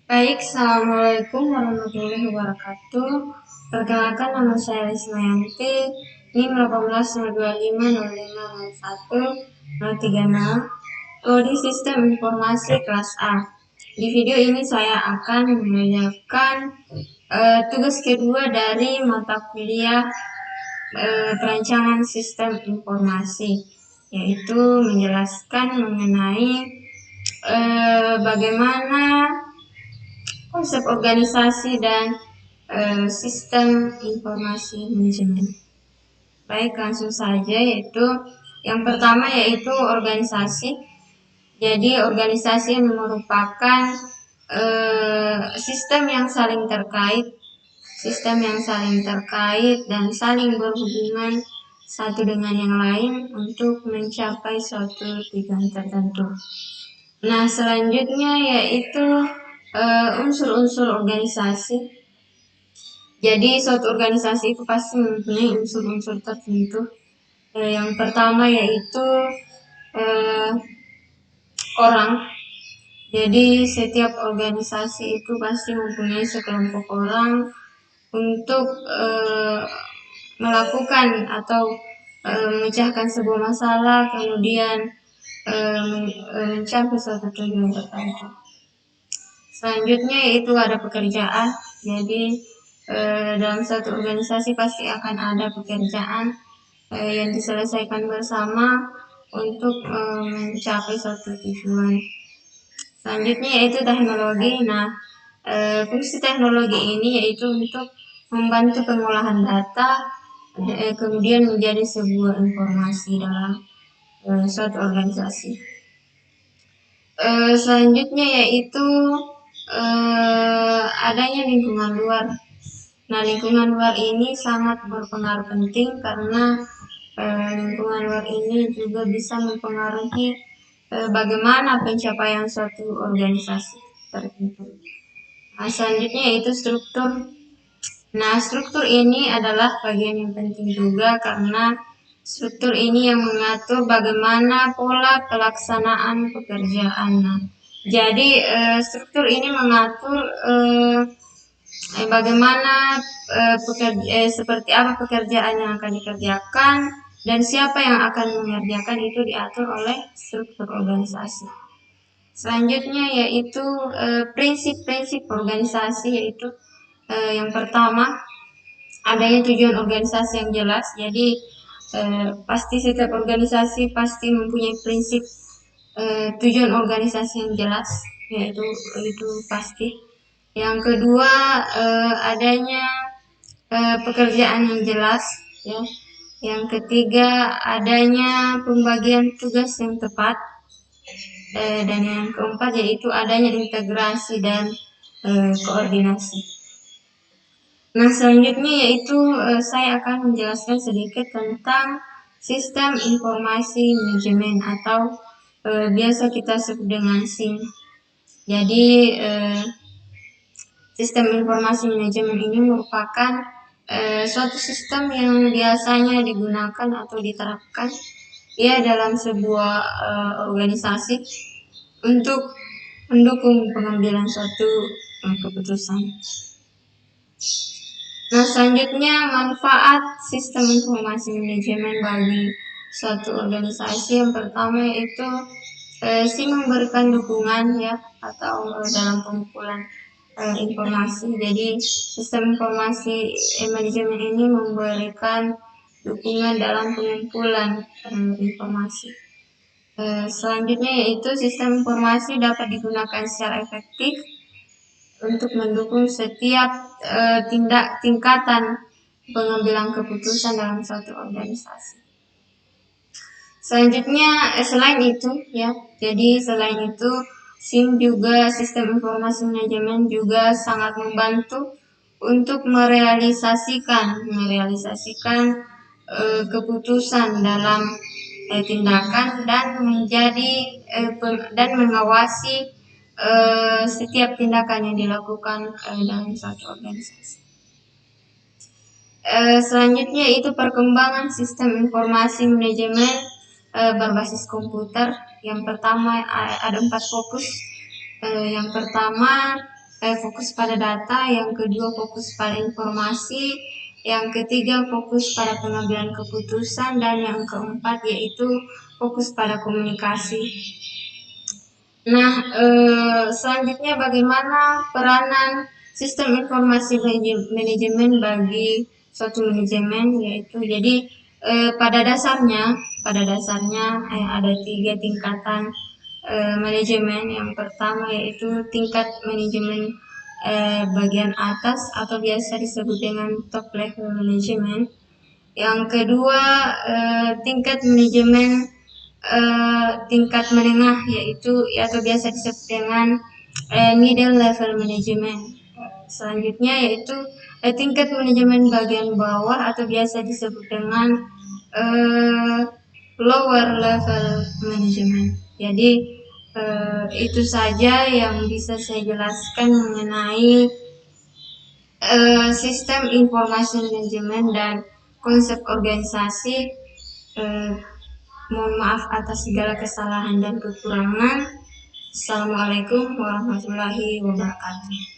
Baik, Assalamualaikum warahmatullahi wabarakatuh. Perkenalkan, nama saya Rismayanti, NIM 1825050136, Prodi Sistem Informasi kelas A. Di video ini saya akan mengerjakan tugas kedua dari mata kuliah perancangan sistem informasi, yaitu menjelaskan mengenai bagaimana konsep organisasi dan sistem informasi manajemen. Baik, langsung saja, yaitu yang pertama yaitu organisasi. Jadi organisasi merupakan sistem yang saling terkait dan saling berhubungan satu dengan yang lain untuk mencapai suatu tujuan tertentu. Nah, selanjutnya yaitu unsur-unsur organisasi. Jadi suatu organisasi itu pasti mempunyai unsur-unsur tertentu. Yang pertama yaitu orang. Jadi setiap organisasi itu pasti mempunyai sekelompok orang untuk melakukan atau memecahkan sebuah masalah, kemudian mencapai suatu tujuan tertentu. Selanjutnya yaitu ada pekerjaan. Jadi dalam suatu organisasi pasti akan ada pekerjaan yang diselesaikan bersama untuk mencapai suatu tujuan. Selanjutnya yaitu teknologi. Nah, fungsi teknologi ini yaitu untuk membantu pengolahan data kemudian menjadi sebuah informasi dalam suatu organisasi. Selanjutnya yaitu adanya lingkungan luar. Nah, lingkungan luar ini sangat berpengaruh penting karena lingkungan luar ini juga bisa mempengaruhi bagaimana pencapaian suatu organisasi tertentu. Nah, selanjutnya yaitu struktur. Nah, struktur ini adalah bagian yang penting juga karena struktur ini yang mengatur bagaimana pola pelaksanaan pekerjaan. Nah, jadi struktur ini mengatur bagaimana seperti apa pekerjaan yang akan dikerjakan dan siapa yang akan mengerjakan, itu diatur oleh struktur organisasi. Selanjutnya yaitu prinsip-prinsip organisasi, yaitu yang pertama adanya tujuan organisasi yang jelas. Jadi pasti setiap organisasi pasti mempunyai prinsip tujuan organisasi yang jelas, yaitu itu pasti. Yang kedua adanya pekerjaan yang jelas, ya. Yang ketiga adanya pembagian tugas yang tepat, dan yang keempat yaitu adanya integrasi dan koordinasi. Nah, selanjutnya yaitu saya akan menjelaskan sedikit tentang sistem informasi manajemen atau biasa kita sebut dengan SIM. Jadi sistem informasi manajemen ini merupakan suatu sistem yang biasanya digunakan atau diterapkan dalam sebuah organisasi untuk mendukung pengambilan suatu keputusan. Nah, selanjutnya manfaat sistem informasi manajemen bagi suatu organisasi. Yang pertama yaitu SIM memberikan dukungan, ya, atau dalam pengumpulan informasi. Jadi sistem informasi manajemen ini memberikan dukungan dalam pengumpulan informasi. Selanjutnya yaitu sistem informasi dapat digunakan secara efektif untuk mendukung setiap tingkatan pengambilan keputusan dalam suatu organisasi. Selanjutnya selain itu, ya, jadi selain itu SIM juga, sistem informasi manajemen juga sangat membantu untuk merealisasikan keputusan dalam tindakan dan mengawasi setiap tindakan yang dilakukan dalam suatu organisasi. Selanjutnya itu perkembangan sistem informasi manajemen berbasis komputer. Yang pertama ada 4 fokus. Yang pertama fokus pada data, yang kedua fokus pada informasi, yang ketiga fokus pada pengambilan keputusan, dan yang keempat yaitu fokus pada komunikasi. Nah, selanjutnya bagaimana peranan sistem informasi manajemen bagi suatu manajemen, yaitu jadi pada dasarnya ada 3 tingkatan manajemen. Yang pertama yaitu tingkat manajemen bagian atas atau biasa disebut dengan top level management. Yang kedua tingkat manajemen tingkat menengah, yaitu atau biasa disebut dengan middle level management. Selanjutnya yaitu tingkat manajemen bagian bawah atau biasa disebut dengan lower level management. Jadi itu saja yang bisa saya jelaskan mengenai sistem informasi manajemen dan konsep organisasi. Mohon maaf atas segala kesalahan dan kekurangan. Assalamualaikum warahmatullahi wabarakatuh.